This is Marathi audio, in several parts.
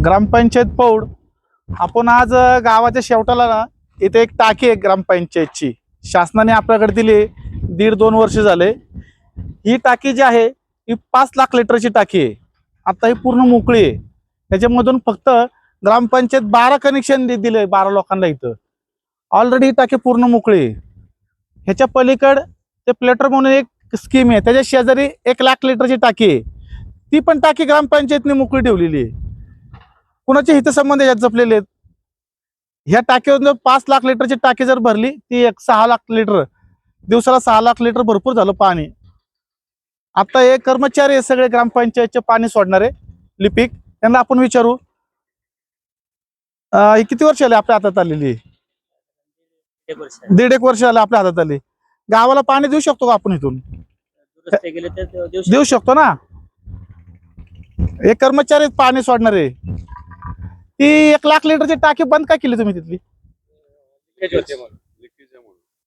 ग्रामपंचायत पौड. आपण आज गावाच्या शेवटाला ना इथे एक टाकी आहे ग्रामपंचायतची, शासनाने आपल्याकडे दिली 1.5-2 वर्ष झाले. ही टाकी जी आहे ही 5 लाख लिटरची टाकी आहे. आता ही पूर्ण मोकळी आहे. त्याच्यामधून फक्त ग्रामपंचायत 12 कनेक्शन दिले 12 लोकांना. इथं ऑलरेडी ही टाकी पूर्ण मोकळी आहे. ह्याच्या पलीकड ते प्लेटर म्हणून एक स्कीम आहे, त्याच्या शेजारी 1 लाख लिटरची टाकी आहे. ती पण टाकी ग्रामपंचायतने मोकळी ठेवलेली आहे. कुणाचे हितसंबंध यात जपलेले आहेत. ह्या टाकीवर 5 लाख लिटरची टाकी जर भरली ती 6 लाख लिटर दिवसाला 6 लाख लिटर भरपूर झालं पाणी. आता हे कर्मचारी आहे सगळे ग्रामपंचायतचे पाणी सोडणारे लिपिक, त्यांना आपण विचारू ही किती वर्ष आले आपल्या हातात आलेली? 1.5 वर्ष आले आपल्या हातात आली. गावाला पाणी देऊ शकतो का आपण इथून? देऊ शकतो ना. हे कर्मचारी पाणी सोडणारे. ती 1 लाख लिटरची टाकी बंद का केली तुम्ही तिथली?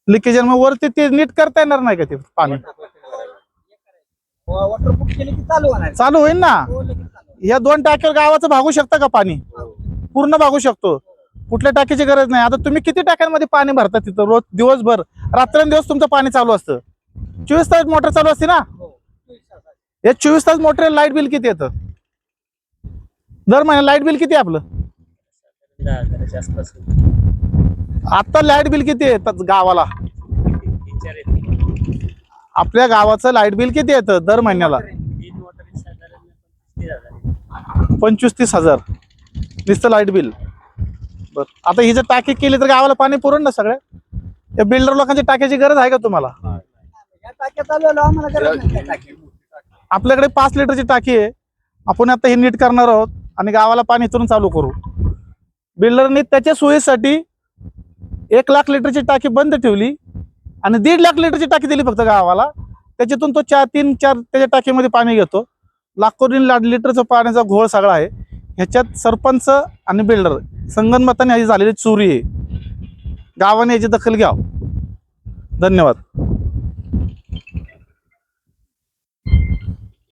लिकेज मग वरती ते नीट करता येणार नाही का ते पाणी? चालू होईल ना. या 2 टाकीवर गावाचं भागू शकतं का पाणी? पूर्ण भागू शकतो. कुठल्या टाकीची गरज नाही. आता तुम्ही किती टाक्यांमध्ये पाणी भरता तिथं रोज दिवसभर? रात्रंदिवस तुमचं पाणी चालू असतं. 24 तास मोटर चालू असते ना. हे 24 तास मोटर लाईट बिल किती येतं? दर महिन्याला लाईट बिल किती आपलं? आता लाईट बिल किती येतात गावाला? आपल्या गावाचं लाईट बिल किती येतं दर महिन्याला? 25-30 हजार नुसतं लाईट बिल. बर, आता ही जर टाकी केली तर गावाला पाणी पुरण ना सगळ्या? या बिल्डर लोकांची टाक्याची गरज आहे का तुम्हाला? आपल्याकडे 5 लिटरची टाकी आहे. आपण आता ही नीट करणार आहोत आणि गावाला पाणी इथून चालू करू. बिल्डरने त्याच्या सोयीसाठी 1 लाख लिटरची टाकी बंद ठेवली आणि 1.5 लाख लिटरची टाकी दिली फक्त गावाला. त्याच्यातून तो 3-4 त्याच्या टाकीमध्ये पाणी घेतो. लाखोनी लिटरचं पाण्याचा घोळ सगळा आहे. ह्याच्यात सरपंच आणि बिल्डर संगनमताने झालेली चोरी आहे. गावाने याची दखल घ्यावं. धन्यवाद.